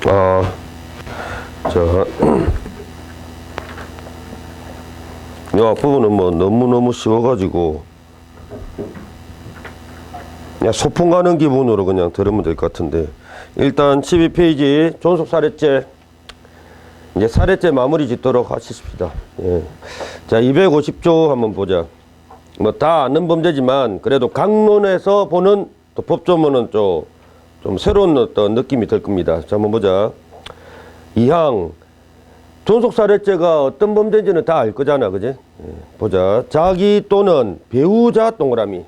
자, 이 앞부분은 뭐 너무너무 쉬워가지고 그냥 소풍 가는 기분으로 그냥 들으면 될 것 같은데, 일단 12페이지 존속 살해죄, 이제 살해죄 마무리 짓도록 하십시다. 예. 자, 250조 한번 보자. 뭐 다 아는 범죄지만 그래도 강론에서 보는 또 법조문은 좀 새로운 어떤 느낌이 들 겁니다. 자, 한번 보자. 2항 존속살해죄가 어떤 범죄인지는 다 알 거잖아, 그지? 예, 보자. 자기 또는 배우자 동그라미.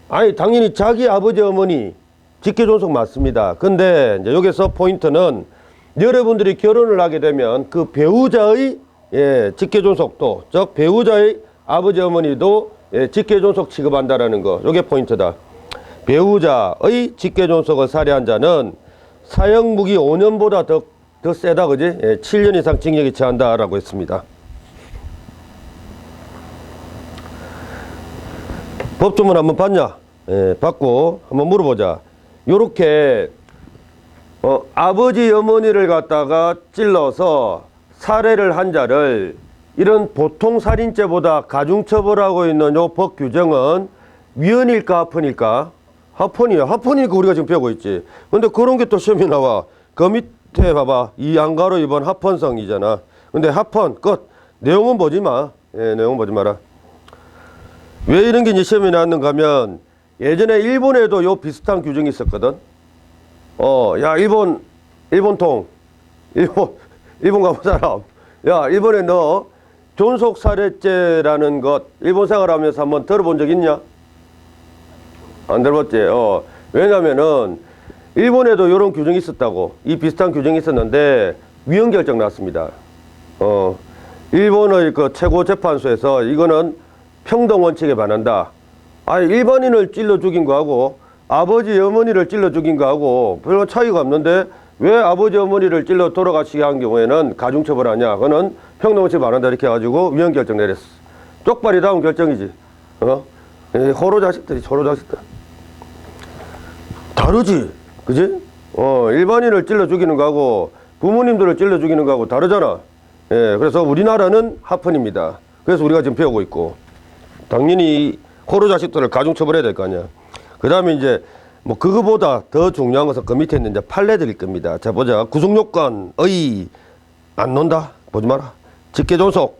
아니, 당연히 자기 아버지 어머니 직계존속 맞습니다. 근데 이제 여기서 포인트는 여러분들이 결혼을 하게 되면 그 배우자의 직계존속도, 즉 배우자의 아버지 어머니도 직계존속 취급한다라는 거. 이게 포인트다. 배우자의 직계존속을 살해한 자는 사형무기 5년보다 더 세다, 그지? 7년 이상 징역에 처한다라고 했습니다. 법조문 한번 봤냐? 봤고 한번 물어보자. 요렇게 아버지 어머니를 갖다가 찔러서 살해를 한 자를 이런 보통 살인죄보다 가중처벌하고 있는 요 법 규정은 위헌일까 합헌일까? 합헌이야. 합헌이니까 우리가 지금 배우고 있지. 근데 그런 게 또 시험에 나와. 그 밑에 봐봐. 이 안가로 2번 합헌성이잖아. 근데 합헌 끝. 내용은 보지 마. 내용은 보지 마라. 왜 이런 게 이제 시험에 나왔는가 하면, 예전에 일본에도 요 비슷한 규정이 있었거든. 야, 일본 가본 사람. 야, 일본에 너 존속살해죄라는 것 일본 생활하면서 한번 들어본 적 있냐? 안 들어봤지? 왜냐면은 일본에도 요런 규정이 있었다고. 이 비슷한 규정이 있었는데 위헌 결정 났습니다. 일본의 그 최고재판소에서 이거는 평등 원칙에 반한다. 아니, 일반인을 찔러 죽인 거하고 아버지 어머니를 찔러 죽인 거하고 별로 차이가 없는데 왜 아버지 어머니를 찔러 돌아가시게 한 경우에는 가중처벌하냐? 그거는 평등 원칙에 반한다. 이렇게 해가지고 위헌 결정 내렸어. 쪽발이 다운 결정이지. 호로 자식들. 다르지, 그지? 일반인을 찔러 죽이는 거하고 부모님들을 찔러 죽이는 거하고 다르잖아. 그래서 우리나라는 합헌입니다. 그래서 우리가 지금 배우고 있고, 당연히 호로 자식들을 가중처벌해야 될 거 아니야. 그 다음에 이제 뭐 그거보다 더 중요한 것은 그 밑에 있는 이제 판례 드릴 겁니다. 자, 보자. 구속요건의 안 논다. 보지 마라. 직계존속.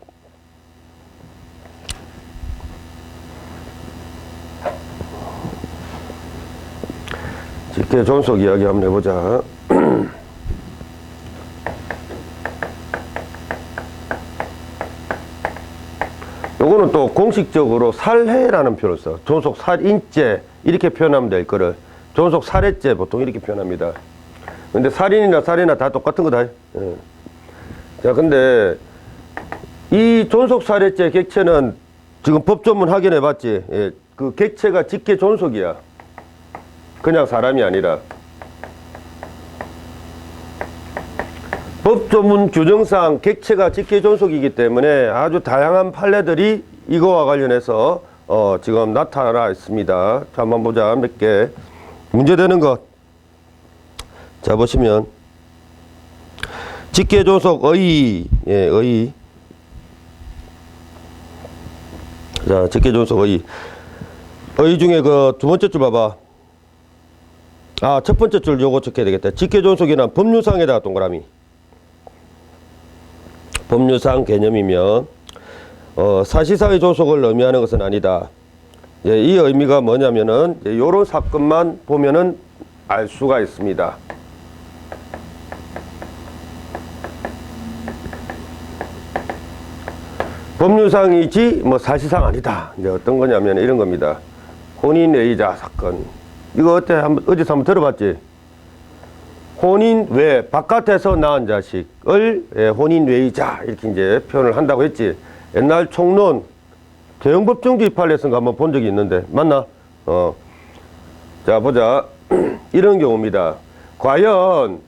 직계존속 이야기 한번 해보자. 요거는 또 공식적으로 살해라는 표현을 써. 존속살인죄 이렇게 표현하면 될 거를 존속살해죄 보통 이렇게 표현합니다. 근데 살인이나 살해나 다 똑같은 거다. 자, 근데 이 존속살해죄 객체는 지금 법조문 확인해 봤지. 그 객체가 직계존속이야. 그냥 사람이 아니라. 법조문 규정상 객체가 직계존속이기 때문에 아주 다양한 판례들이 이거와 관련해서 지금 나타나 있습니다. 자, 한번 보자. 몇 개. 문제되는 것. 자, 보시면 직계존속 의. 의. 자, 직계존속 의. 의 중에 그 두 번째 줄 봐봐. 첫 번째 줄 요거 적혀야 되겠다. 직계존속이란 법률상에다가 동그라미. 법률상 개념이면 사실상의 존속을 의미하는 것은 아니다. 이 의미가 뭐냐면은 요런 사건만 보면은 알 수가 있습니다. 법률상이지 뭐 사실상 아니다. 이제 어떤 거냐면 이런 겁니다. 혼인외의자 사건. 이거 어디서 한번 들어봤지? 혼인 외, 바깥에서 낳은 자식을 혼인외의자 이렇게 이제 표현을 한다고 했지. 옛날 총론 대형법정주의 판례에서 한번 본 적이 있는데 맞나? 자, 보자. 이런 경우입니다. 과연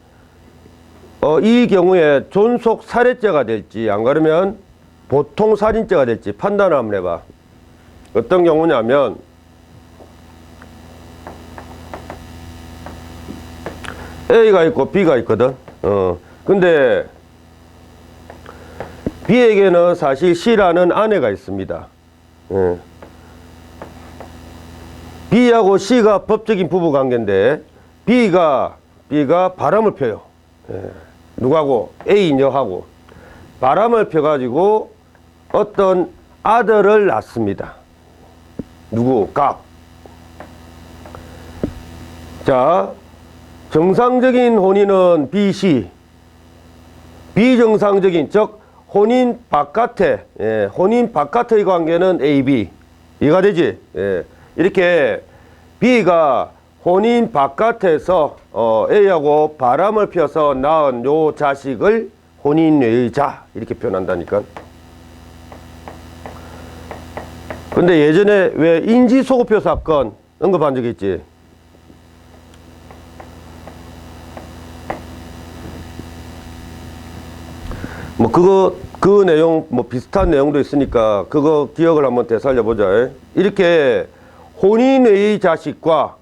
이 경우에 존속 살해죄가 될지 안 그러면 보통 살인죄가 될지 판단을 한번 해봐. 어떤 경우냐면 A가 있고 B가 있거든. 근데 B에게는 사실 C라는 아내가 있습니다. 예. B하고 C가 법적인 부부 관계인데 B가 바람을 펴요. 예. 누구하고? A녀하고 바람을 펴가지고 어떤 아들을 낳습니다. 누구? 각. 자, 정상적인 혼인은 B, C. 비정상적인, 즉 혼인 바깥의, 혼인 바깥의 관계는 A, B. 이해가 되지? 예. 이렇게 B가 혼인 바깥에서 A하고 바람을 펴서 낳은 요 자식을 혼인외자 이렇게 표현한다니까. 근데 예전에 왜 인지소급표 사건 언급한 적 있지? 뭐 그 내용 뭐 비슷한 내용도 있으니까 그거 기억을 한번 되살려보자. 이렇게 혼인의 자식과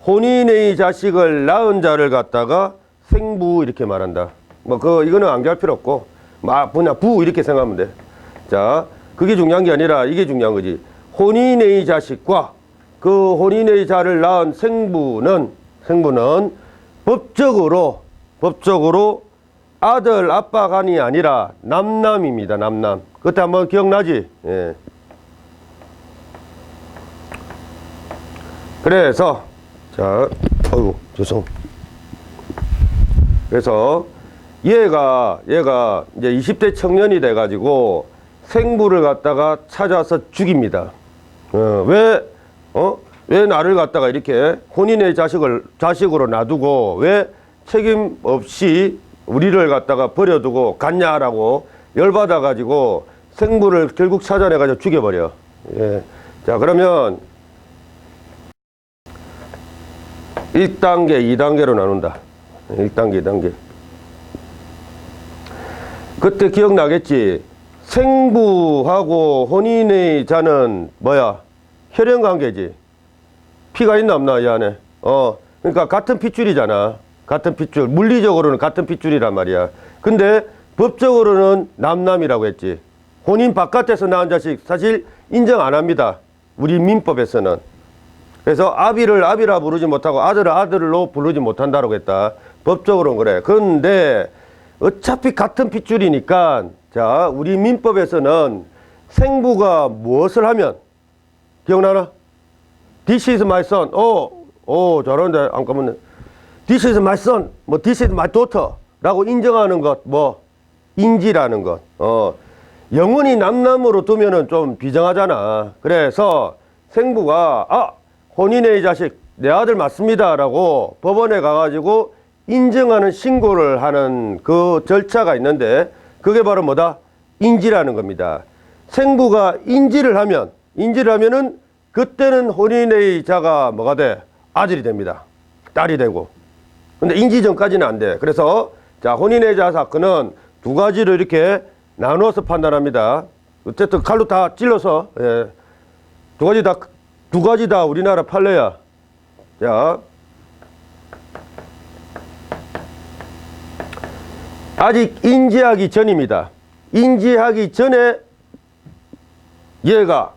혼인의 자식을 낳은 자를 갖다가 생부 이렇게 말한다. 뭐 이거는 암기할 필요 없고 그냥 부 이렇게 생각하면 돼. 자, 그게 중요한 게 아니라 이게 중요한 거지. 혼인의 자식과 그 혼인의 자를 낳은 생부는 법적으로 아들 아빠 간이 아니라 남남입니다. 남남. 그때 한번 기억나지? 예. 그래서 그래서 얘가 이제 20대 청년이 돼가지고 생부를 갖다가 찾아서 죽입니다. 왜 나를 갖다가 이렇게 혼인의 자식으로 놔두고 왜 책임 없이 우리를 갖다가 버려두고 갔냐라고 열받아가지고 생부를 결국 찾아내가지고 죽여버려. 예. 자, 그러면 1단계, 2단계로 나눈다. 1단계, 2단계. 그때 기억나겠지? 생부하고 혼인의 자는 뭐야? 혈연관계지. 피가 있나 없나 이 안에. 그러니까 같은 핏줄이잖아. 같은 핏줄. 물리적으로는 같은 핏줄이란 말이야. 근데 법적으로는 남남이라고 했지. 혼인 바깥에서 낳은 자식 사실 인정 안 합니다. 우리 민법에서는. 그래서 아비를 아비라 부르지 못하고 아들을 아들로 부르지 못한다라고 했다. 법적으로는 그래. 그런데 어차피 같은 핏줄이니까 자, 우리 민법에서는 생부가 무엇을 하면 기억나나? This is my son. 잘하는데 안 까먹네. This is my son. 뭐 this is my daughter. 라고 인정하는 것, 인지라는 것. 영원히 남남으로 두면은 좀 비정하잖아. 그래서 생부가 혼인의 자식 내 아들 맞습니다 라고 법원에 가가지고 인정하는 신고를 하는 그 절차가 있는데 그게 바로 뭐다? 인지라는 겁니다. 생부가 인지를 하면은 그때는 혼인의 자가 뭐가 돼? 아들이 됩니다. 딸이 되고. 근데 인지 전까지는 안 돼. 그래서 자, 혼인의 자 사건은 두 가지로 이렇게 나누어서 판단합니다. 어쨌든 칼로 다 찔러서 두 가지 다 우리나라 판례야. 자, 아직 인지하기 전입니다. 인지하기 전에 얘가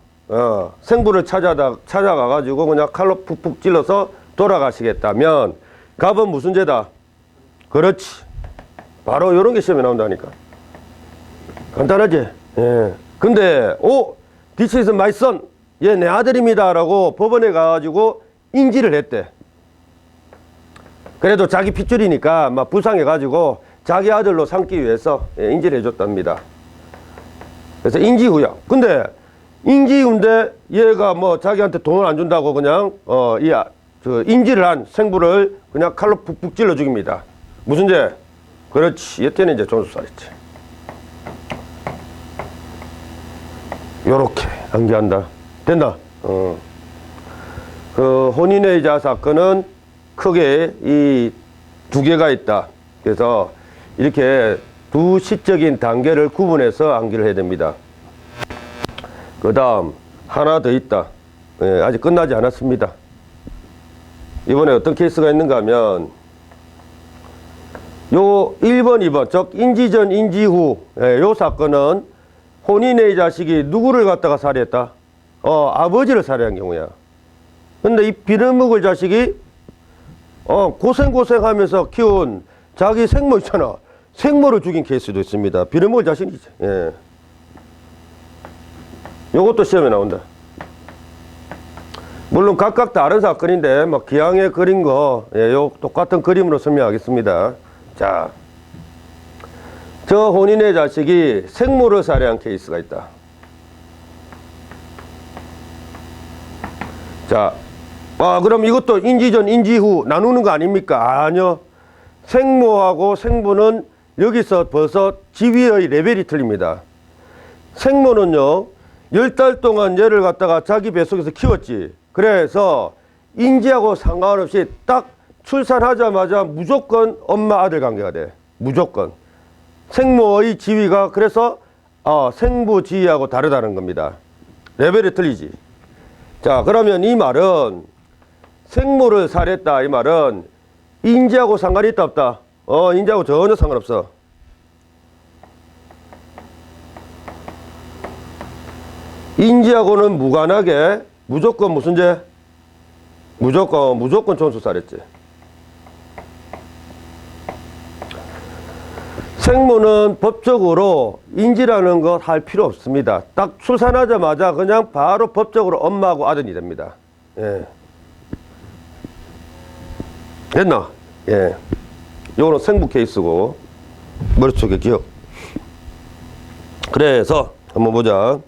생부를 찾아가가지고 그냥 칼로 푹푹 찔러서 돌아가시겠다면 갑은 무슨 죄다? 그렇지. 바로 이런 게 시험에 나온다니까. 간단하지? 예. 근데 this is my son. 얘 내 아들입니다 라고 법원에 가가지고 인지를 했대. 그래도 자기 핏줄이니까 막 불쌍해가지고 자기 아들로 삼기 위해서 인지를 해줬답니다. 그래서 인지후야. 근데 인지후인데 얘가 뭐 자기한테 돈을 안 준다고 그냥 인지를 한 생부를 그냥 칼로 푹푹 찔러 죽입니다. 무슨 죄? 그렇지. 얘때는 이제 존속살했지. 요렇게 암기한다. 된다. 그 혼인의 자 사건은 크게 이 두 개가 있다. 그래서 이렇게 두 시적인 단계를 구분해서 암기를 해야 됩니다. 그 다음 하나 더 있다. 아직 끝나지 않았습니다. 이번에 어떤 케이스가 있는가 하면 요 1번, 2번, 즉 인지 전, 인지 후, 요 사건은 혼인의 자식이 누구를 갖다가 살해했다? 아버지를 살해한 경우야. 근데 이 빌어먹을 자식이 고생하면서 키운 자기 생모 있잖아. 생모를 죽인 케이스도 있습니다. 빌어먹을 자식이지. 예. 요것도 시험에 나온다. 물론 각각 다른 사건인데 뭐 기왕에 그린 거 요 똑같은 그림으로 설명하겠습니다. 자, 저 혼인의 자식이 생모를 살해한 케이스가 있다. 자, 그럼 이것도 인지 전, 인지 후 나누는 거 아닙니까? 아니요. 생모하고 생부는 여기서 벌써 지위의 레벨이 틀립니다. 생모는요, 10달 동안 얘를 갖다가 자기 뱃속에서 키웠지. 그래서 인지하고 상관없이 딱 출산하자마자 무조건 엄마 아들 관계가 돼. 무조건. 생모의 지위가 그래서 생부 지위하고 다르다는 겁니다. 레벨이 틀리지. 자, 그러면 이 말은 생모를 살해했다 이 말은 인지하고 상관이 있다 없다? 인지하고 전혀 상관없어. 인지하고는 무관하게 무조건 무슨 죄? 무조건 존속살했지. 생모는 법적으로 인지라는 거 할 필요 없습니다. 딱 출산하자마자 그냥 바로 법적으로 엄마하고 아들이 됩니다. 예. 됐나? 예. 요거는 생부 케이스고, 머릿속에 기억. 그래서, 한번 보자.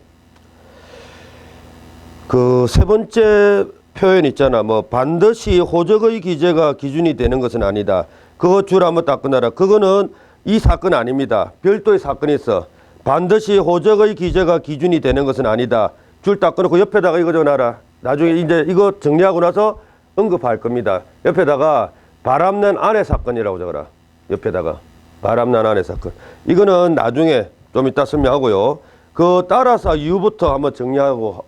그 세 번째 표현 있잖아. 뭐, 반드시 호적의 기재가 기준이 되는 것은 아니다. 그거 줄 한번 딱 끊어라. 그거는 이 사건 아닙니다. 별도의 사건이 있어. 반드시 호적의 기재가 기준이 되는 것은 아니다. 줄 딱 끊고 옆에다가 이거 적어놔라. 나중에 이제 이거 정리하고 나서 언급할 겁니다. 옆에다가 바람난 아내 사건이라고 적어라. 옆에다가 바람난 아내 사건. 이거는 나중에 좀 이따 설명하고요. 그 따라서 이유부터 한번 정리하고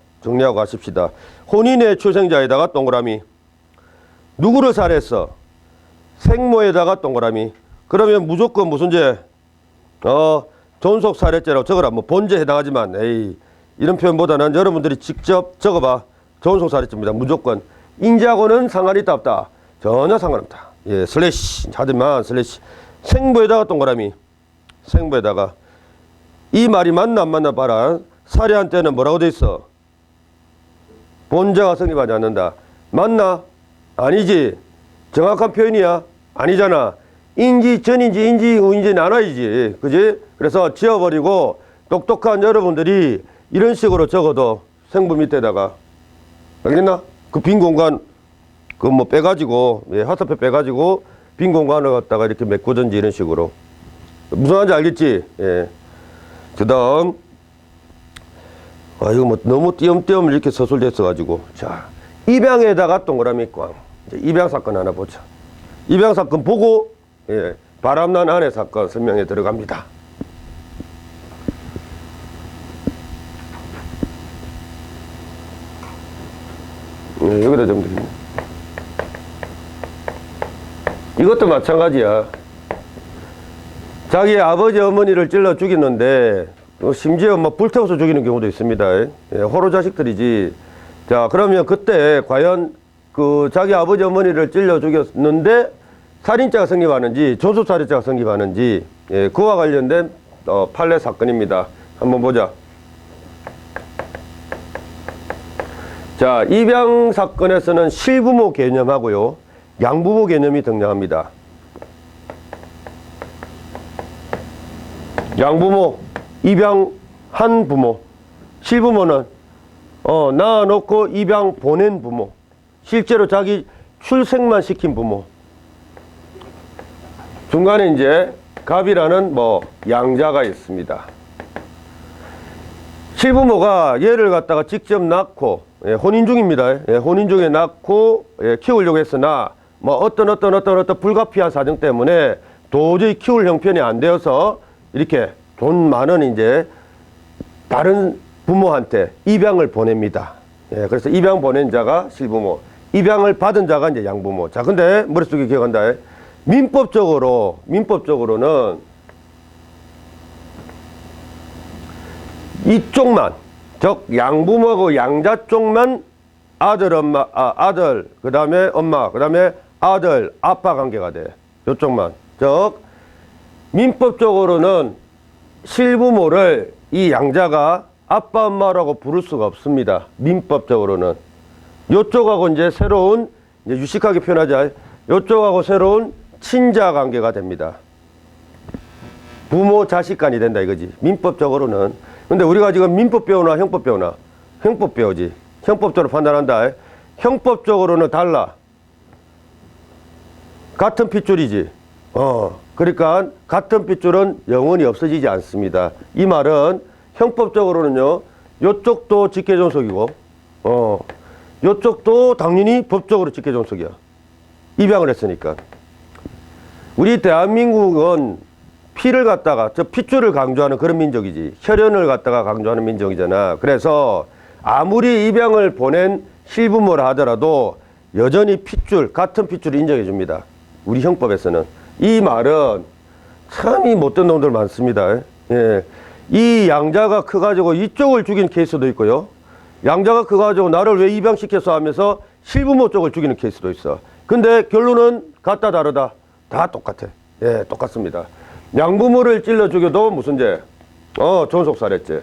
가십시다. 혼인의 출생자에다가 동그라미. 누구를 살해했어? 생모에다가 동그라미. 그러면 무조건 무슨 죄? 존속살해죄라고 적어라. 뭐 본죄에 해당하지만 이런 표현보다는 여러분들이 직접 적어봐. 존속살해죄입니다. 무조건. 인지하고는 상관이 있다 없다? 전혀 상관없다. 예, 슬래시 하지만 슬래시. 생부에다가 동그라미. 생부에다가. 이 말이 맞나 안 맞나 봐라. 살해한 때는 뭐라고 돼 있어? 본죄가 성립하지 않는다. 맞나? 아니지. 정확한 표현이야? 아니잖아. 인지 전인지 인지 후인지 나눠야지. 그지? 그래서 지워버리고 똑똑한 여러분들이 이런 식으로 적어도 생부 밑에다가 알겠나? 그 빈 공간 그 뭐 빼가지고 화살표 빼가지고 빈 공간을 갖다가 이렇게 메꾸든지 이런 식으로. 무슨 말인지 알겠지? 예. 그 다음 이거 뭐 너무 띄엄띄엄 이렇게 서술됐어 가지고 자 입양에다가 동그라미 꽝. 이제 입양 사건 하나 보자. 입양 사건 보고 바람난 아내 사건 설명에 들어갑니다. 여기다 좀 드립니다. 이것도 마찬가지야. 자기 아버지 어머니를 찔러 죽였는데 심지어 뭐 불태워서 죽이는 경우도 있습니다. 호로 자식들이지. 자, 그러면 그때 과연 그 자기 아버지 어머니를 찔러 죽였는데 살인죄가 성립하는지 존속살해죄가 성립하는지 그와 관련된 판례 사건입니다. 한번 보자. 자, 입양 사건에서는 실부모 개념하고요 양부모 개념이 등장합니다. 양부모, 입양한 부모. 실부모는 낳아놓고 입양 보낸 부모. 실제로 자기 출생만 시킨 부모. 중간에 이제 갑이라는 양자가 있습니다. 실부모가 얘를 갖다가 직접 낳고 혼인 중입니다. 혼인 중에 낳고 키우려고 했으나 어떤 불가피한 사정 때문에 도저히 키울 형편이 안 되어서 이렇게 돈 많은 이제 다른 부모한테 입양을 보냅니다. 그래서 입양 보낸 자가 실부모, 입양을 받은 자가 이제 양부모. 자, 근데 머릿속에 기억한다. 민법적으로는 이쪽만, 즉 양부모하고 양자 쪽만 아들, 엄마, 아들, 그 다음에 엄마, 그 다음에 아들, 아빠 관계가 돼. 이쪽만. 즉 민법적으로는 실부모를 이 양자가 아빠, 엄마라고 부를 수가 없습니다. 민법적으로는. 요쪽하고 이제 새로운, 이제 유식하게 표현하자. 요쪽하고 새로운 친자 관계가 됩니다. 부모, 자식 간이 된다 이거지. 민법적으로는. 근데 우리가 지금 민법 배우나 형법 배우나? 형법 배우지. 형법적으로 판단한다. 형법적으로는 달라. 같은 핏줄이지. 그러니까 같은 핏줄은 영원히 없어지지 않습니다. 이 말은 형법적으로는요, 요쪽도 직계존속이고, 요쪽도 당연히 법적으로 직계존속이야. 입양을 했으니까. 우리 대한민국은 피를 갖다가, 저 핏줄을 강조하는 그런 민족이지. 혈연을 갖다가 강조하는 민족이잖아. 그래서 아무리 입양을 보낸 실부모라 하더라도 여전히 핏줄, 같은 핏줄을 인정해 줍니다. 우리 형법에서는. 이 말은 참이 못된 놈들 많습니다. 예. 이 양자가 커가지고 이쪽을 죽인 케이스도 있고요. 양자가 커가지고 나를 왜 입양시켰어 하면서 실부모 쪽을 죽이는 케이스도 있어. 근데 결론은 같다 다르다. 다 똑같아. 예, 똑같습니다. 양부모를 찔러 죽여도 무슨 죄? 존속살해죄.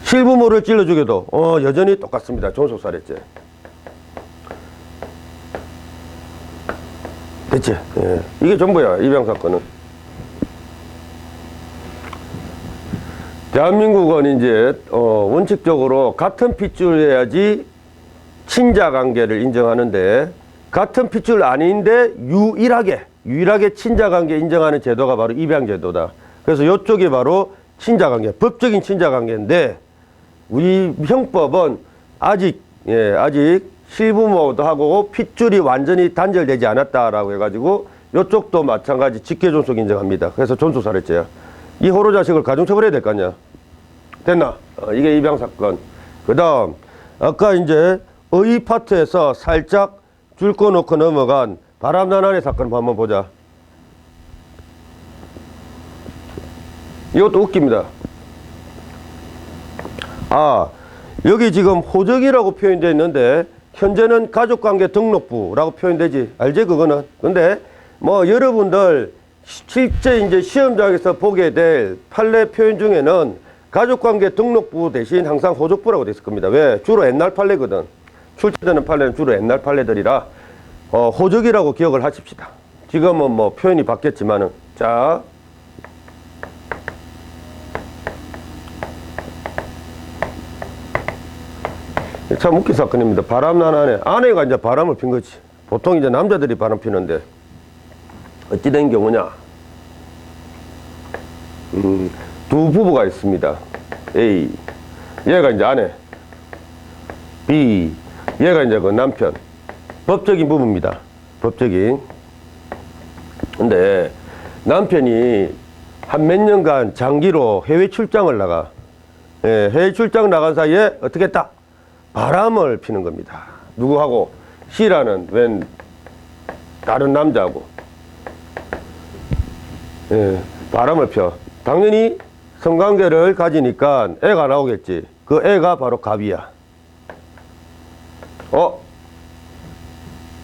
실부모를 찔러 죽여도 여전히 똑같습니다. 존속살해죄. 됐지? 예. 이게 전부야. 입양사건은. 대한민국은 이제 원칙적으로 같은 핏줄이어야지 친자관계를 인정하는데, 같은 핏줄 아닌데 유일하게 친자관계 인정하는 제도가 바로 입양제도다. 그래서 이쪽이 바로 친자관계, 법적인 친자관계인데, 우리 형법은 아직 실부모도 하고 핏줄이 완전히 단절되지 않았다라고 해가지고 이쪽도 마찬가지 직계존속 인정합니다. 그래서 존속살해죄야. 이 호로 자식을 가중처벌해야 될 거 아니야. 됐나? 이게 입양사건. 그 다음 아까 이제 의 파트에서 살짝 줄 거 놓고 넘어간 바람난안의 사건 한번 보자. 이것도 웃깁니다. 여기 지금 호적이라고 표현되어 있는데 현재는 가족관계 등록부라고 표현되지. 알지 그거는. 근데 뭐 여러분들 실제 이제 시험장에서 보게 될 판례 표현 중에는 가족관계 등록부 대신 항상 호적부라고 돼 있을 겁니다. 왜? 주로 옛날 판례거든. 출제되는 판례는 주로 옛날 판례들이라 호적이라고 기억을 하십시다. 지금은 뭐 표현이 바뀌었지만은. 자, 참 웃긴 사건입니다. 바람난 아내가 이제 바람을 핀 거지. 보통 이제 남자들이 바람 피는데 어찌 된 경우냐? 두 부부가 있습니다. A, 얘가 이제 아내. B, 얘가 이제 그 남편. 법적인 부부입니다. 법적인. 근데 남편이 한 몇 년간 장기로 해외 출장을 나가. 예, 해외 출장 나간 사이에 어떻게 했다? 바람을 피는 겁니다. 누구하고? C라는 웬 다른 남자하고. 예, 바람을 펴. 당연히 성관계를 가지니까 애가 나오겠지. 그 애가 바로 갑이야.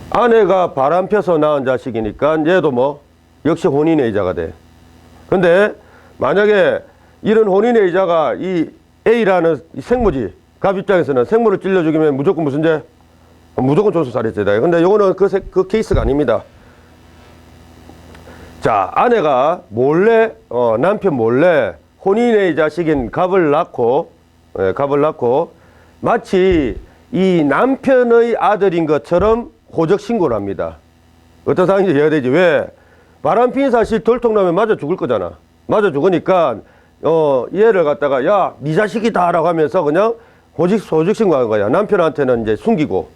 아내가 바람 펴서 낳은 자식이니까 얘도 뭐 역시 혼인의자가 돼. 근데 만약에 이런 혼인의자가 이 A라는 생모지, 갑 입장에서는 생모를 찔러 죽이면 무조건 무슨 죄? 무조건 존속살해죄다. 근데 요거는 그 케이스가 아닙니다. 자, 아내가 몰래 남편 몰래 혼인의 자식인 갑을 낳고 마치 이 남편의 아들인 것처럼 호적 신고를 합니다. 어떤 상황인지 이해가 되지? 왜? 바람핀 사실 돌통나면 맞아 죽을 거잖아. 맞아 죽으니까 얘를 갖다가 야, 네 자식이다 라고 하면서 그냥 호적 신고한 거야. 남편한테는 이제 숨기고.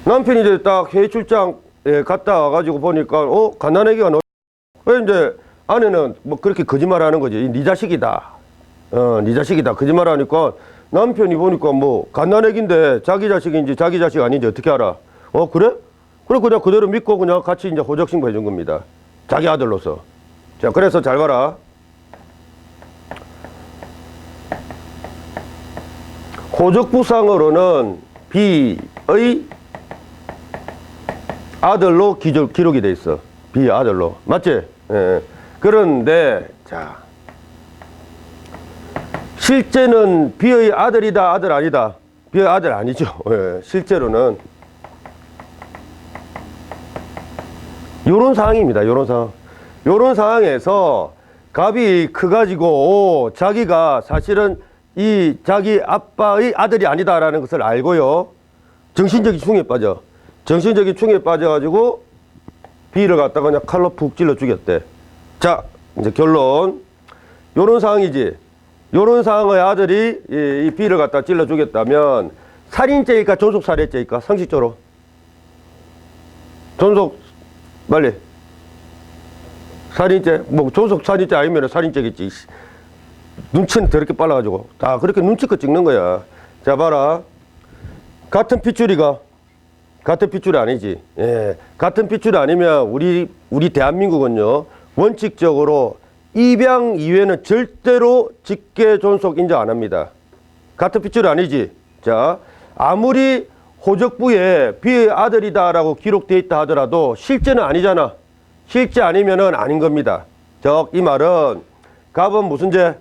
남편이 이제 딱 해외 출장 갔다 와가지고 보니까 갓난아기가 왜 이제 아내는 뭐 그렇게 거짓말하는 거지. 네 자식이다. 네 자식이다. 거짓말하니까 남편이 보니까 뭐 갓난아기인데 자기 자식인지 자기 자식 아닌지 어떻게 알아? 그래? 그래, 그냥 그대로 믿고 그냥 같이 이제 호적 신고해 준 겁니다. 자기 아들로서. 자, 그래서 잘 봐라. 호적부상으로는 B의 아들로 기록이 돼 있어. B의 아들로. 맞지? 예. 그런데, 자. 실제는 B의 아들이다, 아들 아니다? B의 아들 아니죠. 예. 실제로는. 요런 상황입니다. 요런 상황. 요런 상황에서 갑이 커가지고, 자기가 사실은 이 자기 아빠의 아들이 아니다라는 것을 알고요. 정신적인 충에 빠져. 정신적인 충에 빠져가지고 B를 갖다가 그냥 칼로 푹 찔러 죽였대. 자, 이제 결론. 요런 상황이지. 요런 상황의 아들이 이 B를 갖다 찔러 죽였다면 살인죄일까 존속살해죄일까? 상식적으로. 존속, 빨리. 살인죄? 뭐 존속살인죄 아니면 살인죄겠지. 눈치는 더럽게 빨라가지고 다 그렇게 눈치껏 찍는 거야. 자, 봐라. 같은 핏줄이가 같은 핏줄이 아니지. 예, 같은 핏줄이 아니면 우리 대한민국은요, 원칙적으로 입양 이외에는 절대로 직계 존속 인정 안 합니다. 같은 핏줄이 아니지. 자, 아무리 호적부에 B의 아들이다라고 기록되어 있다 하더라도 실제는 아니잖아. 실제 아니면은 아닌 겁니다. 즉, 이 말은 갑은 무슨 죄?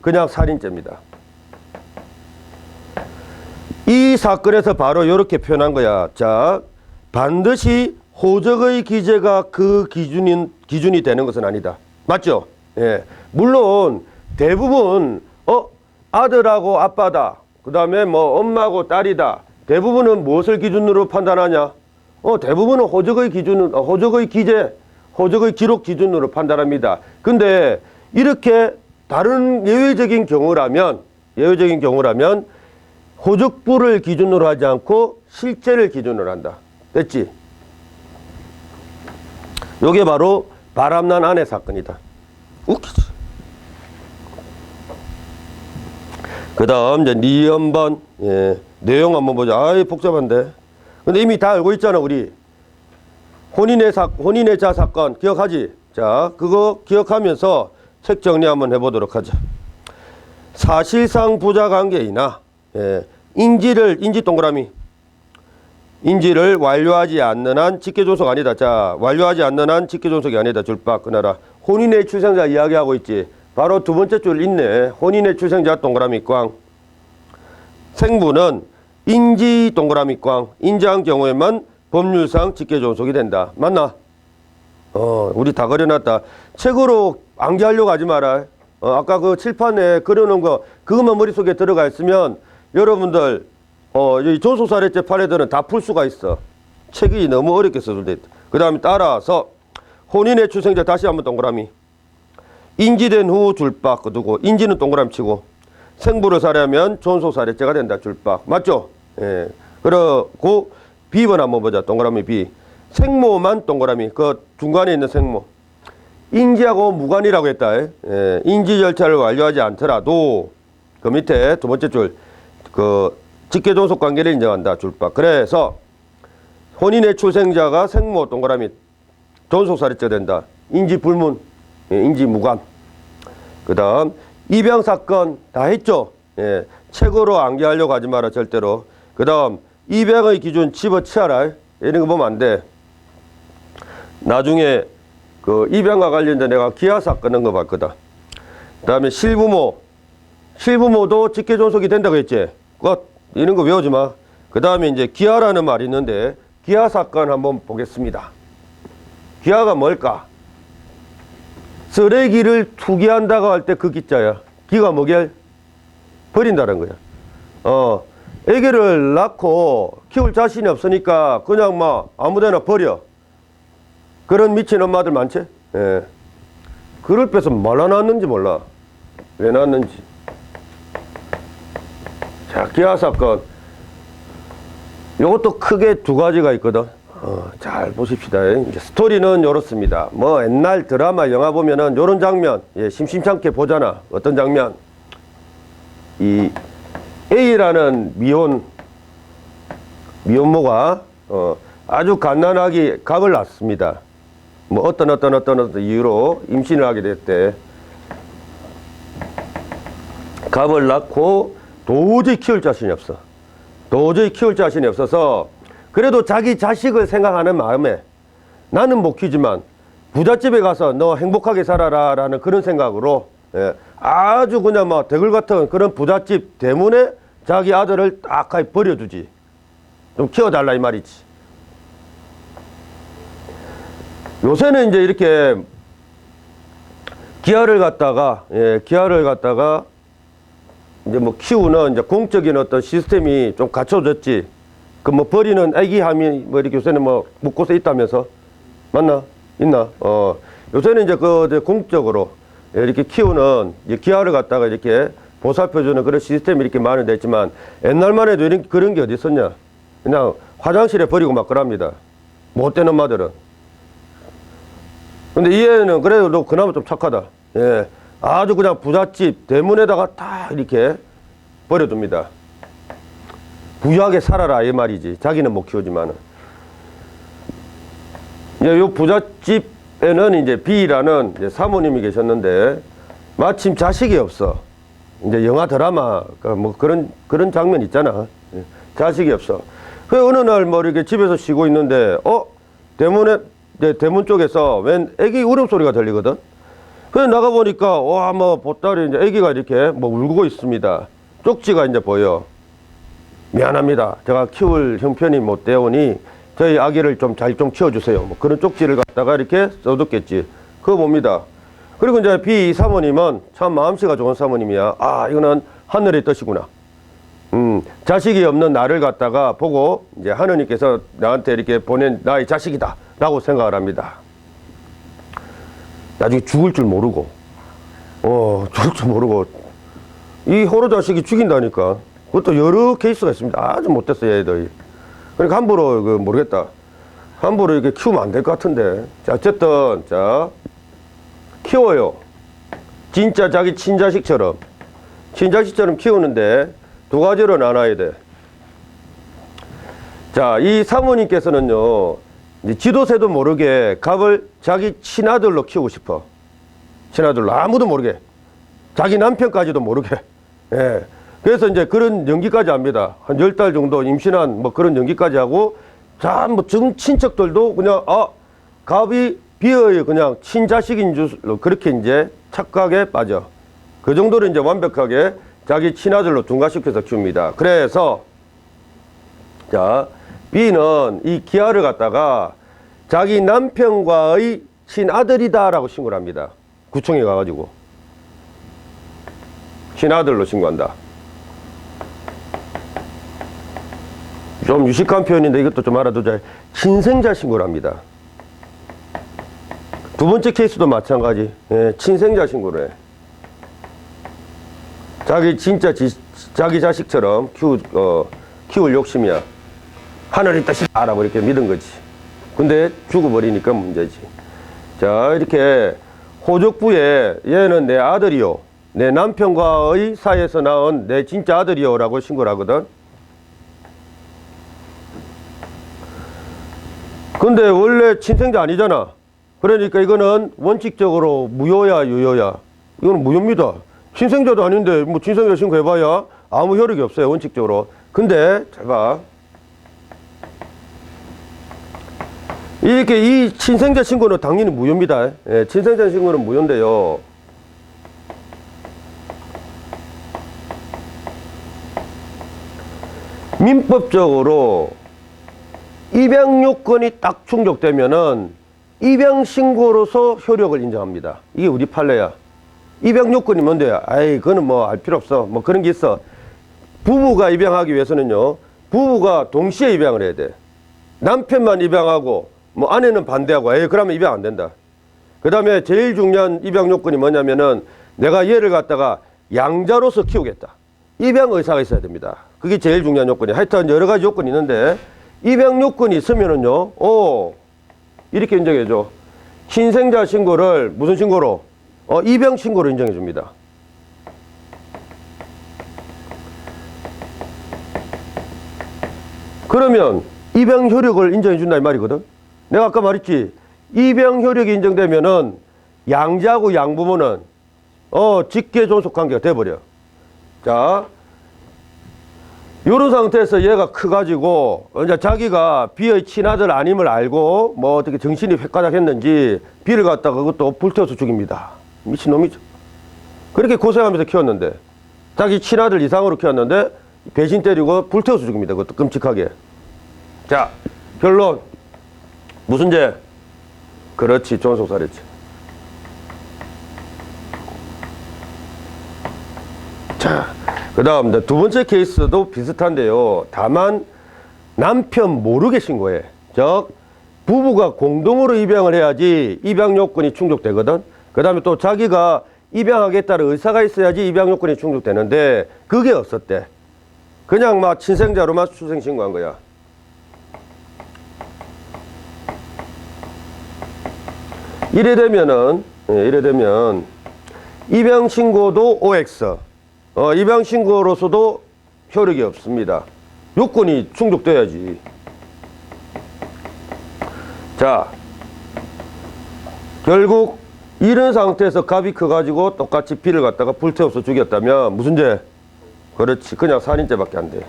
그냥 살인죄입니다. 이 사건에서 바로 이렇게 표현한 거야. 자, 반드시 호적의 기재가 그 기준이 되는 것은 아니다. 맞죠? 예. 물론 대부분 아들하고 아빠다. 그 다음에 뭐 엄마하고 딸이다. 대부분은 무엇을 기준으로 판단하냐? 대부분은 호적의 기재, 호적의 기록 기준으로 판단합니다. 근데 이렇게 다른 예외적인 경우라면 호적부를 기준으로 하지 않고 실제를 기준으로 한다. 됐지? 요게 바로 바람난 아내 사건이다. 웃기지? 그 다음 이제 니연번, 예, 내용 한번 보자. 아이, 복잡한데. 근데 이미 다 알고 있잖아, 우리. 혼인의 자 사건 기억하지? 자, 그거 기억하면서 책 정리 한번 해보도록 하자. 사실상 부자관계이나, 예, 인지 동그라미. 인지를 완료하지 않는 한 직계존속 아니다. 자, 완료하지 않는 한 직계존속이 아니다. 줄박 끊어라. 혼인의 출생자 이야기하고 있지. 바로 두 번째 줄 있네. 혼인의 출생자 동그라미 꽝. 생부는 인지 동그라미 꽝. 인지한 경우에만 법률상 직계존속이 된다. 맞나? 우리 다 그려놨다. 책으로 암기하려고 하지 마라. 아까 그 칠판에 그려놓은 거, 그것만 머릿속에 들어가 있으면 여러분들, 이 존속살해죄 판례들은 다 풀 수가 있어. 책이 너무 어렵게 써져 있다. 그 다음에 따라서, 혼인의 출생자 다시 한번 동그라미. 인지된 후 줄박 두고, 인지는 동그라미 치고, 생부를 살해하면 존속살해죄가 된다. 줄박. 맞죠? 예. 그리고, B번 한번 보자. 동그라미 B. 생모만 동그라미. 그 중간에 있는 생모. 인지하고 무관이라고 했다. 예. 인지 절차를 완료하지 않더라도 그 밑에 두 번째 줄, 그 직계존속 관계를 인정한다. 줄박. 그래서 혼인의 출생자가 생모 동그라미 존속살해죄 된다. 인지 불문, 예. 인지 무관. 그 다음 입양 사건 다 했죠. 예. 책으로 암기하려고 하지 마라. 절대로. 그 다음 입양의 기준 집어치워라. 이런 거 보면 안 돼. 나중에 그 입양과 관련된 내가 기하 사건 넣은 거 봤거든. 그 다음에 실부모도 직계존속이 된다고 했지. 이런 거 외우지 마. 그 다음에 이제 기하라는 말이 있는데, 기하 사건 한번 보겠습니다. 기하가 뭘까? 쓰레기를 투기한다고 할 때 그 기자야. 기가 뭐게? 버린다는 거야. 애기를 낳고 키울 자신이 없으니까 그냥 막 아무데나 버려. 그런 미친 엄마들 많지? 예. 그걸 빼서 말라 낳았는지 몰라. 왜 낳았는지. 자, 기하 사건. 요것도 크게 두 가지가 있거든. 잘 보십시다. 이제 스토리는 요렇습니다. 뭐 옛날 드라마, 영화 보면은 요런 장면, 예, 심심찮게 보잖아. 어떤 장면? 이 A라는 미혼모가 아주 갓난아기 갑을 낳습니다. 뭐 어떤 이유로 임신을 하게 됐대. 갑을 낳고 도저히 키울 자신이 없어. 도저히 키울 자신이 없어서 그래도 자기 자식을 생각하는 마음에 나는 못 키우지만 부잣집에 가서 너 행복하게 살아라 라는 그런 생각으로 아주 그냥 막 대글 같은 그런 부잣집 때문에 자기 아들을 딱 버려두지. 좀 키워달라 이 말이지. 요새는 이제 이렇게 기아를 갖다가 이제 뭐 키우는 이제 공적인 어떤 시스템이 좀 갖춰졌지. 그 뭐 버리는 애기함이 뭐 이렇게 요새는 뭐 묶고서 있다면서 맞나? 있나? 요새는 이제 이제 공적으로 이렇게 키우는 이제 기아를 갖다가 이렇게 보살펴주는 그런 시스템이 이렇게 마련됐지만 옛날만 해도 그런 게 어디 있었냐? 그냥 화장실에 버리고 막 그럽니다. 못된 엄마들은. 근데 이 애는 그래도 그나마 좀 착하다. 예. 아주 그냥 부잣집 대문에다가 딱 이렇게 버려둡니다. 부유하게 살아라 이 말이지. 자기는 못 키우지만은. 이제 요 부잣집에는 이제 B라는 이제 사모님이 계셨는데 마침 자식이 없어. 이제 영화 드라마 뭐 그런 장면 있잖아. 예. 자식이 없어. 그 어느 날 뭐 이렇게 집에서 쉬고 있는데 대문 쪽에서 웬 애기 울음소리가 들리거든. 그래서 나가보니까, 와, 뭐, 보따리 이제 애기가 이렇게 뭐 울고 있습니다. 쪽지가 이제 보여. 미안합니다. 제가 키울 형편이 못 되오니 저희 아기를 좀 잘 좀 키워주세요. 뭐 그런 쪽지를 갖다가 이렇게 써뒀겠지. 그거 봅니다. 그리고 이제 B 사모님은 참 마음씨가 좋은 사모님이야. 아, 이거는 하늘의 뜻이구나. 자식이 없는 나를 갖다가 보고 이제 하느님께서 나한테 이렇게 보낸 나의 자식이다. 라고 생각을 합니다. 나중에 죽을 줄 모르고, 죽을 줄 모르고, 이 호로 자식이 죽인다니까. 그것도 여러 케이스가 있습니다. 아주 못됐어, 얘들이. 그러니까 함부로, 모르겠다. 함부로 이렇게 키우면 안 될 것 같은데. 자, 어쨌든, 키워요. 진짜 자기 친자식처럼 키우는데, 두 가지로 나눠야 돼. 자, 이 사모님께서는요, 지도새도 모르게 갑을 자기 친아들로 키우고 싶어. 친아들로. 아무도 모르게. 자기 남편까지도 모르게. 예. 그래서 이제 그런 연기까지 합니다. 한 10달 정도 임신한 뭐 그런 연기까지 하고, 자, 뭐 친척들도 그냥, 갑이 비어의 그냥 친자식인 줄로 그렇게 이제 착각에 빠져. 그 정도로 이제 완벽하게 자기 친아들로 둔갑시켜서 키웁니다. 그래서, 자, B는 이 기아를 갖다가 자기 남편과의 친아들이다라고 신고를 합니다. 구청에 가가지고. 친아들로 신고한다. 좀 유식한 표현인데 이것도 좀 알아두자. 친생자 신고를 합니다. 두 번째 케이스도 마찬가지. 예, 친생자 신고를 해. 자기 진짜 자기 자식처럼 키울 욕심이야. 하늘의 뜻이다라고 이렇게 믿은 거지. 근데 죽어버리니까 문제지. 자, 이렇게 호족부에 얘는 내 아들이요. 내 남편과의 사이에서 낳은 내 진짜 아들이요. 라고 신고를 하거든. 근데 원래 친생자 아니잖아. 그러니까 이거는 원칙적으로 무효야, 유효야. 이거는 무효입니다. 친생자도 아닌데 뭐 친생자 신고해봐야 아무 효력이 없어요. 원칙적으로. 근데 잘 봐. 이렇게 이 친생자 신고는 당연히 무효입니다. 예, 친생자 신고는 무효인데요. 민법적으로 입양 요건이 딱 충족되면은 입양 신고로서 효력을 인정합니다. 이게 우리 판례야. 입양 요건이 뭔데? 아이, 그거는 뭐 알 필요 없어. 뭐 그런 게 있어. 부부가 입양하기 위해서는요, 부부가 동시에 입양을 해야 돼. 남편만 입양하고 뭐 아내는 반대하고, 그러면 입양 안 된다. 그 다음에 제일 중요한 입양 요건이 뭐냐면은 내가 얘를 갖다가 양자로서 키우겠다. 입양 의사가 있어야 됩니다. 그게 제일 중요한 요건이에요. 하여튼 여러 가지 요건이 있는데 입양 요건이 있으면은요, 이렇게 인정해줘. 친생자 신고를 무슨 신고로? 입양 신고로 인정해 줍니다. 그러면 입양 효력을 인정해 준다 이 말이거든. 내가 아까 말했지. 입양 효력이 인정되면은 양자하고 양부모는 직계 존속 관계가 돼버려. 자, 요런 상태에서 얘가 커가지고 이제 자기가 비의 친아들 아님을 알고 뭐 어떻게 정신이 획가닥했는지 비를 갖다가 그것도 불태워서 죽입니다. 미친놈이죠. 그렇게 고생하면서 키웠는데 자기 친아들 이상으로 키웠는데 배신 때리고 불태워서 죽입니다. 그것도 끔찍하게. 자, 결론 무슨 죄? 그렇지, 존속살해죄. 자, 그 다음 두 번째 케이스도 비슷한데요. 다만 남편 모르게 신고해. 즉 부부가 공동으로 입양을 해야지 입양 요건이 충족되거든. 그 다음에 또 자기가 입양하겠다는 의사가 있어야지 입양 요건이 충족되는데 그게 없었대. 그냥 막 친생자로만 출생 신고한 거야. 이래 되면 입양 신고도 OX, 입양 신고로서도 효력이 없습니다. 요건이 충족돼야지. 자, 결국 이런 상태에서 갑이 커가지고 똑같이 비를 갖다가 불태워서 죽였다면 무슨 죄? 그렇지, 그냥 살인죄밖에 안 돼.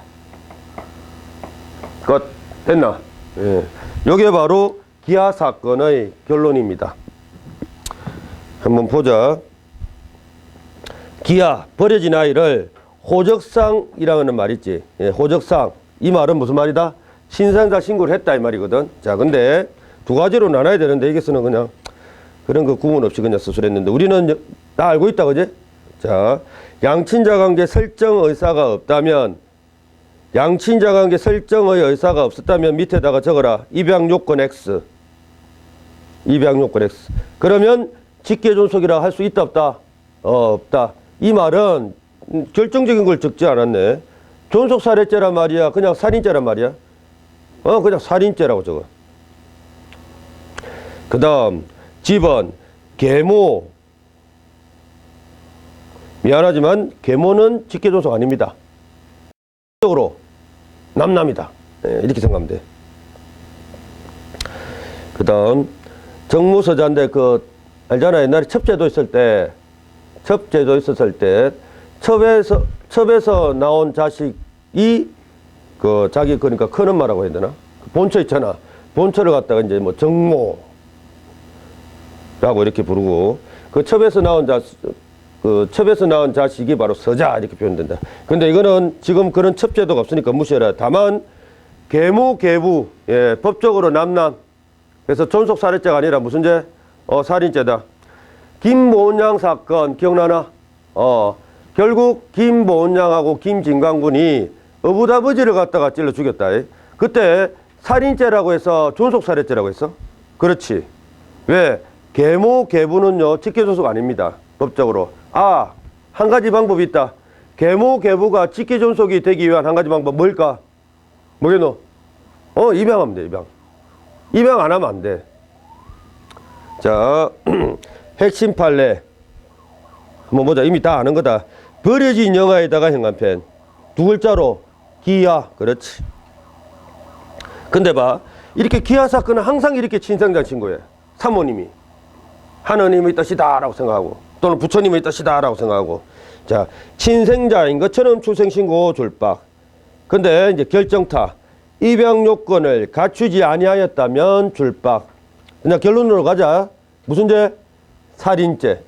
끝. 됐나? 예. 요게 바로 기아 사건의 결론입니다. 한번 보자. 기아, 버려진 아이를 호적상이라는 말 있지. 예, 호적상. 이 말은 무슨 말이다? 신생자 신고를 했다 이 말이거든. 자, 근데 두 가지로 나눠야 되는데 여기서는 그냥 그런 거 구분 없이 그냥 수술했는데 우리는 다 알고 있다, 그지? 자, 양친자 관계 설정 의사가 없다면, 양친자 관계 설정의 의사가 없었다면 밑에다가 적어라. 입양 요건 X. 입양 요건 X. 그러면 직계 존속이라 할 수 있다 없다? 없다. 이 말은 결정적인 걸 적지 않았네. 존속 살해죄란 말이야? 그냥 살인죄란 말이야? 그냥 살인죄라고 적어. 그 다음 집은 계모. 미안하지만 계모는 직계 존속 아닙니다. 적으로 남남이다. 이렇게 생각하면 돼. 그 다음 정무서자인데 알잖아. 옛날에 첩제도 있었을 때 첩에서 나온 자식이 자기 그러니까 큰 엄마라고 해야 되나? 본처 있잖아. 본처를 갖다가 이제 뭐 정모라고 이렇게 부르고 첩에서 나온 자식이 바로 서자 이렇게 표현된다. 근데 이거는 지금 그런 첩제도가 없으니까 무시해라. 다만 계모 계부, 예, 법적으로 남남. 그래서 존속 살해죄가 아니라 무슨 죄? 살인죄다. 김모은양 사건 기억나나? 결국 김모은양하고 김진광군이 어부다버지를 갖다가 찔러 죽였다. 그때 살인죄라고 해서 존속 살해죄라고 했어? 그렇지. 왜? 계모 계부는요 직계 존속 아닙니다. 법적으로. 한 가지 방법이 있다. 계모 계부가 직계 존속이 되기 위한 한 가지 방법 뭘까? 뭐겠노? 입양하면 돼. 입양 안 하면 안 돼. 자, 핵심 판례 한번 보자. 이미 다 아는 거다. 버려진 영아에다가 현관펜 두 글자로 기아. 그렇지. 근데 봐, 이렇게 기아 사건은 항상 이렇게 친생자 신고해. 사모님이 하느님의 뜻이다 라고 생각하고 또는 부처님의 뜻이다 라고 생각하고. 자, 친생자인 것처럼 출생신고 줄박. 근데 이제 결정타 입양 요건을 갖추지 아니하였다면 줄박. 그냥 결론으로 가자. 무슨 죄? 살인죄.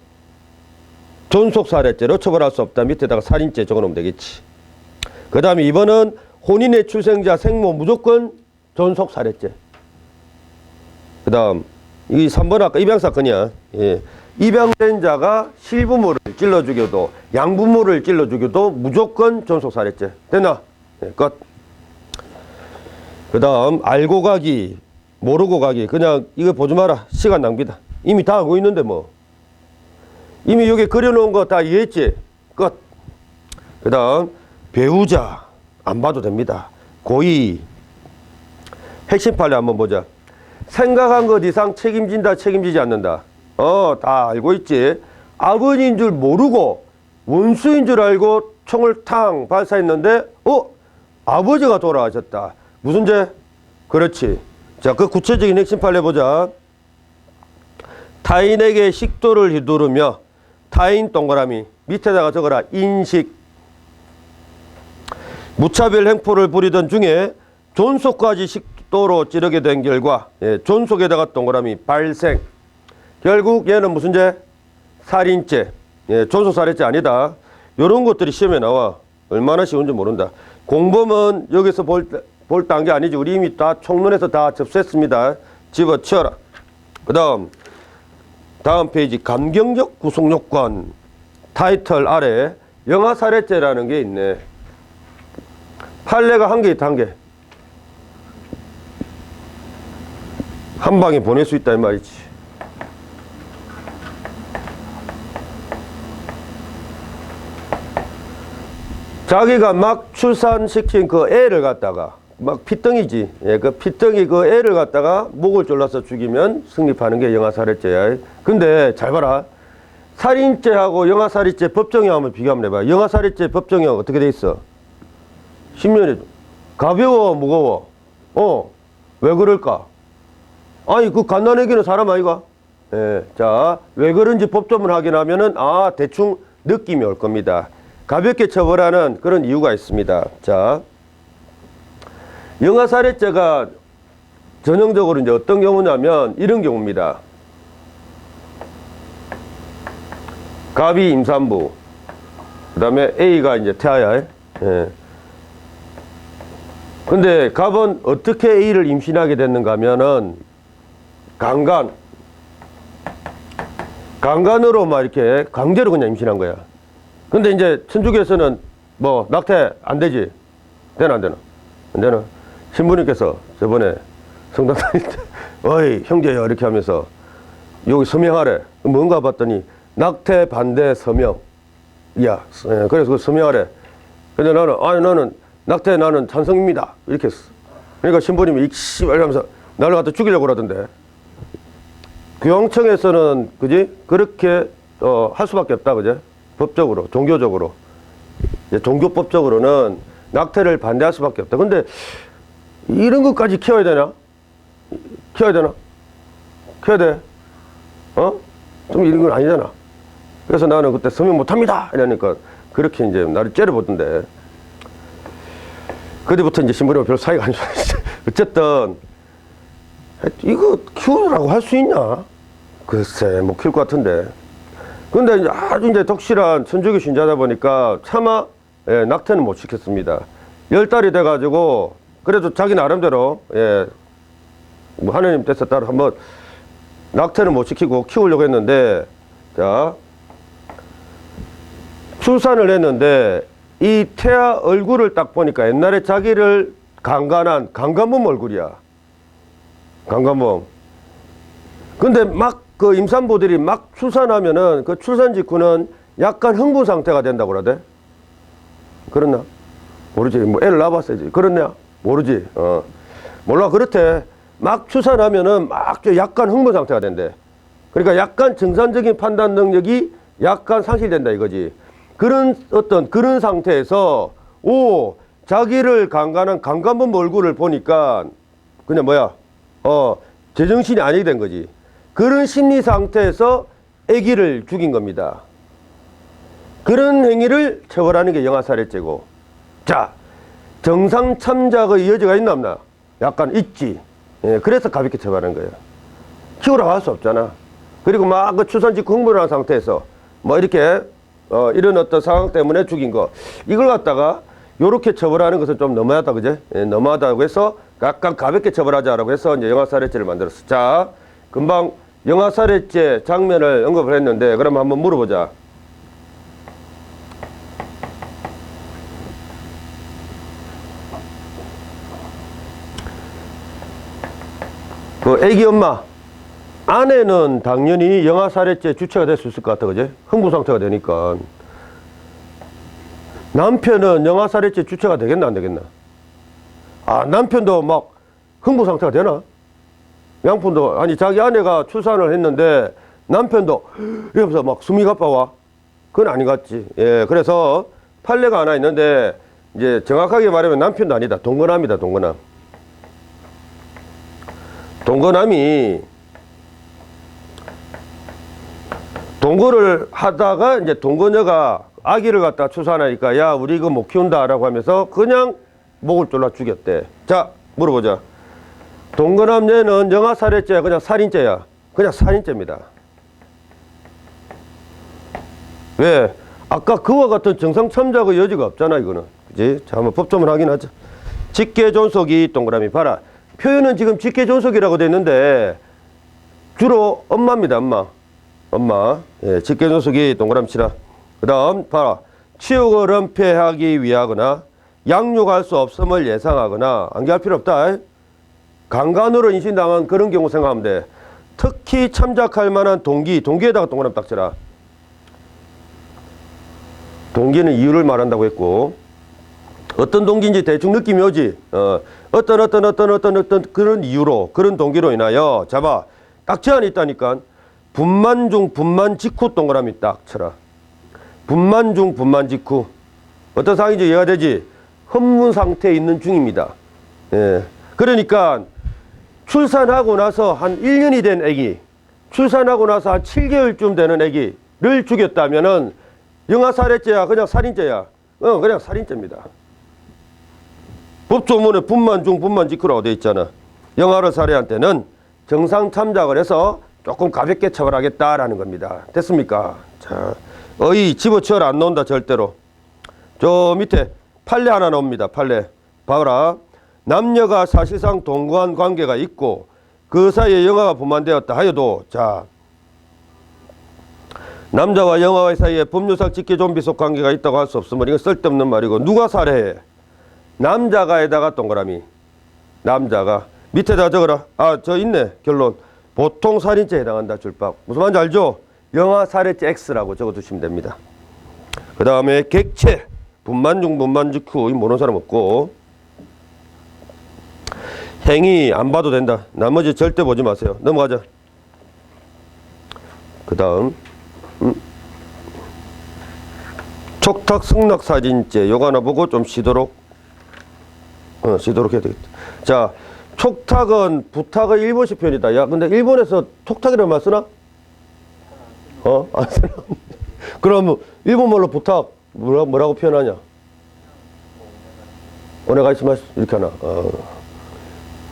존속살해죄로 처벌할 수 없다. 밑에다가 살인죄 적어놓으면 되겠지. 그 다음에 2번은 혼인의 출생자 생모 무조건 존속살해죄. 그 다음 이 3번 아까 입양사건이야. 예. 입양된 자가 실부모를 찔러 죽여도 양부모를 찔러 죽여도 무조건 존속살해죄. 됐나? 예, 끝. 그 다음 알고 가기 모르고 가기. 그냥 이거 보지 마라. 시간 낭비다. 이미 다 알고 있는데 뭐. 이미 여기 그려놓은 거 다 이해했지? 끝. 그 다음 배우자 안 봐도 됩니다. 고의. 핵심 판례 한번 보자. 생각한 것 이상 책임진다 책임지지 않는다. 다 알고 있지. 아버지인 줄 모르고 원수인 줄 알고 총을 탕 발사했는데 아버지가 돌아가셨다. 무슨 죄? 그렇지. 자, 그 구체적인 핵심 판례 보자. 타인에게 식도를 휘두르며 타인 동그라미 밑에다가 적어라. 인식. 무차별 행포를 부리던 중에 존속까지 식도로 찌르게 된 결과 존속에다가 동그라미 발생. 결국 얘는 무슨 죄? 살인죄. 존속살인죄 아니다. 이런 것들이 시험에 나와. 얼마나 쉬운지 모른다. 공범은 여기서 볼 단계 아니지. 우리 이미 다 총론에서 다 접수했습니다. 집어치워라. 그 다음 페이지 감경적 구속요건 타이틀 아래 영아살해죄라는 게 있네. 판례가 한 개 있다. 한 개. 한 방에 보낼 수 있다 이 말이지. 자기가 막 출산시킨 그 애를 갖다가 막 피덩이지. 그 피덩이 그 애를 갖다가 목을 졸라서 죽이면 성립하는 게 영아살해죄야. 근데 잘 봐라. 살인죄하고 영아살인죄 법정형 한번 비교 한번 해봐. 영아살인죄 법정형 어떻게 돼 있어? 10년이 가벼워 무거워? 왜 그럴까? 아니 그 갓난애기는 사람 아이가? 자, 왜 그런지 법조문 확인하면은 대충 느낌이 올 겁니다. 가볍게 처벌하는 그런 이유가 있습니다. 자, 영아살해죄가 전형적으로 이제 어떤 경우냐면 이런 경우입니다. 갑이 임산부, 그 다음에 A가 이제 태아야. 근데 갑은 어떻게 A를 임신하게 됐는가 하면은 강간으로 막 이렇게 강제로 그냥 임신한 거야. 근데 이제 천주교에서는 뭐 낙태 안 되지. 되나 안 되나? 안 되나? 신부님께서 저번에 성당 다닐 때 어이 형제야 이렇게 하면서 여기 서명하래. 뭔가 봤더니 낙태 반대 서명. 야, 그래서 그 서명하래. 근데 나는 낙태 나는 찬성입니다. 이렇게 했어. 그러니까 신부님이 익시 말하면서 나를 갖다 죽이려고 그러던데. 교황청에서는 그지 그렇게 할 수밖에 없다 그지 법적으로 종교적으로 종교법적으로는 낙태를 반대할 수밖에 없다. 근데 이런 것까지 키워야 되나? 키워야 되나? 키워야 돼? 좀 이런 건 아니잖아. 그래서 나는 그때 서명 못합니다 이러니까 그렇게 이제 나를 째려보던데. 그때부터 이제 신부님은 별 사이가 안 좋아졌어. 어쨌든 이거 키우라고 할 수 있냐? 글쎄 못 키울 것 같은데. 근데 이제 아주 이제 덕실한 천주교 신자다 보니까 차마 낙태는 못 시켰습니다. 10달이 돼가지고 그래도 자기 나름대로 뭐 하느님 뜻에 따라 한번 낙태는 못 시키고 키우려고 했는데, 자 출산을 했는데 이 태아 얼굴을 딱 보니까 옛날에 자기를 강간한 강간범 얼굴이야. 강간범. 근데 막 그 임산부들이 막 출산하면은 그 출산 직후는 약간 흥분 상태가 된다고 그러대. 그렇나? 모르지. 뭐 애를 낳아봤어야지. 그렇냐? 모르지. 몰라. 그렇대. 막 출산하면은 막 약간 흥분 상태가 된대. 그러니까 약간 정상적인 판단 능력이 약간 상실된다 이거지. 그런 상태에서 자기를 강간한 강간범 얼굴을 보니까 그냥 제정신이 아니게 된 거지. 그런 심리 상태에서 아기를 죽인 겁니다. 그런 행위를 처벌하는 게 영아살해죄고. 자, 정상 참작의 여지가 있나 없나? 약간 있지. 그래서 가볍게 처벌하는 거예요. 키우라고 할 수 없잖아. 그리고 막 그 출산 직후 흥분을 한 상태에서 뭐 이렇게 이런 어떤 상황 때문에 죽인 거, 이걸 갖다가 요렇게 처벌하는 것은 좀 너무하다, 그제? 너무하다고 해서 약간 가볍게 처벌하자라고 해서 이제 영아살해죄를 만들었어. 자, 금방 영아살해죄 장면을 언급을 했는데, 그럼 한번 물어보자. 그 애기 엄마, 아내는 당연히 영아살해죄 주체가 될 수 있을 것 같아, 그제? 흥분 상태가 되니까. 남편은 영아살해죄 주체가 되겠나 안 되겠나? 남편도 막 흥분 상태가 되나? 양푼도 아니 자기 아내가 출산을 했는데 남편도 이러면서 막 숨이 가빠와. 그건 아닌 것 같지. 그래서 판례가 하나 있는데 이제 정확하게 말하면 남편도 아니다. 동거남이다, 동거남. 동거남이 동거를 하다가 이제 동거녀가 아기를 갖다 출산하니까 야 우리 이거 못 키운다라고 하면서 그냥 목을 졸라 죽였대. 자 물어보자. 동거남녀는 영아살해죄야 그냥 살인죄야? 그냥 살인죄입니다. 왜? 아까 그와 같은 정상참작의 여지가 없잖아 이거는. 그지? 자 한번 법조문 확인하자. 직계존속이 동그라미 봐라. 표현은 지금 직계존속이라고 돼 있는데 주로 엄마입니다. 엄마. 예, 직계존속이 동그라미 치라. 그 다음 봐라. 치욕을 은폐하기 위하거나 양육할 수 없음을 예상하거나 암기할 필요 없다. 강간으로 인신당한 그런 경우 생각하면 돼. 특히 참작할 만한 동기에다가 동그라미 딱 치라. 동기는 이유를 말한다고 했고 어떤 동기인지 대충 느낌이 오지. 어떤 그런 이유로 그런 동기로 인하여 잡아. 딱 제한이 있다니까. 분만 중 분만 직후 동그라미 딱 쳐라. 분만 중 분만 직후. 어떤 상황인지 이해가 되지? 혼문 상태에 있는 중입니다. 예. 그러니까 출산하고 나서 한 1년이 된 애기, 출산하고 나서 한 7개월쯤 되는 애기를 죽였다면은 영아살해죄야 그냥 살인죄야? 그냥 살인죄입니다. 법조문에 분만 중 분만 직후라고 되어 있잖아. 영아를 살해한 때는 정상 참작을 해서 조금 가볍게 처벌하겠다라는 겁니다. 됐습니까? 자, 집어치워라 안 나온다 절대로. 저 밑에 판례 하나 나옵니다. 판례. 봐라. 남녀가 사실상 동거한 관계가 있고 그 사이에 영아가 부만되었다 하여도 자 남자와 영아의 사이에 법률상 직계존비속 관계가 있다고 할 수 없으면 이건 쓸데없는 말이고 누가 살해해? 남자가에다가 동그라미. 남자가. 밑에다 적어라. 저 있네. 결론. 보통 살인죄에 해당한다. 줄박. 무슨 말인지 알죠? 영아살해죄 X라고 적어두시면 됩니다. 그 다음에 객체. 분만 중 분만 직후. 모르는 사람 없고. 행위 안 봐도 된다. 나머지 절대 보지 마세요. 넘어가자. 그 다음 촉탁 승낙사진죄 요거 하나 보고 좀 쉬도록 해야 되겠다. 자 촉탁은 부탁의 일본식 표현이다. 야 근데 일본에서 촉탁이라는 말 쓰나? 안 쓰나? 그럼 일본말로 부탁 뭐라고 표현하냐? 오네가이시마스 이렇게 하나?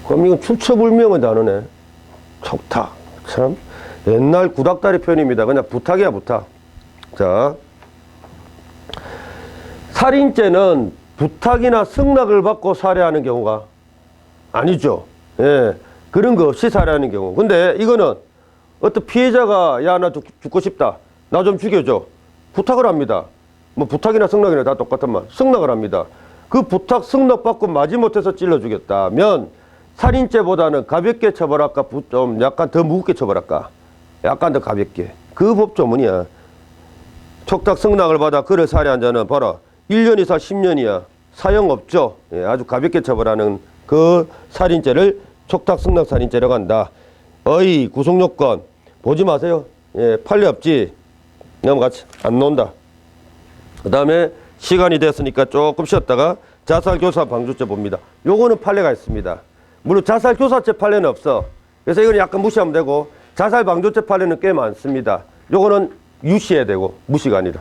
그럼 이건 출처불명의 단어네. 촉탁. 참 옛날 구닥다리 표현입니다. 그냥 부탁이야 부탁. 자 살인죄는 부탁이나 승낙을 받고 살해하는 경우가 아니죠. 예, 그런 거 없이 살해하는 경우. 근데 이거는 어떤 피해자가 야 나 죽고 싶다. 나 좀 죽여줘. 부탁을 합니다. 뭐 부탁이나 승낙이나 다 똑같은 말. 승낙을 합니다. 그 부탁 승낙 받고 마지못해서 찔러 죽였다면 살인죄보다는 가볍게 처벌할까 좀 약간 더 무겁게 처벌할까? 약간 더 가볍게. 그 법조문이야. 촉탁 승낙을 받아 그를 살해한 자는 봐라. 1년 이상 10년이야. 사형 없죠. 예, 아주 가볍게 처벌하는 그 살인죄를 촉탁 승낙 살인죄라고 한다. 구속요건 보지 마세요. 예, 판례 없지. 넘어가지. 안 나온다. 그 다음에 시간이 됐으니까 조금 쉬었다가 자살교사 방조죄 봅니다. 요거는 판례가 있습니다. 물론 자살교사죄 판례는 없어. 그래서 이건 약간 무시하면 되고 자살방조죄 판례는 꽤 많습니다. 요거는 유시해야 되고 무시가 아니라.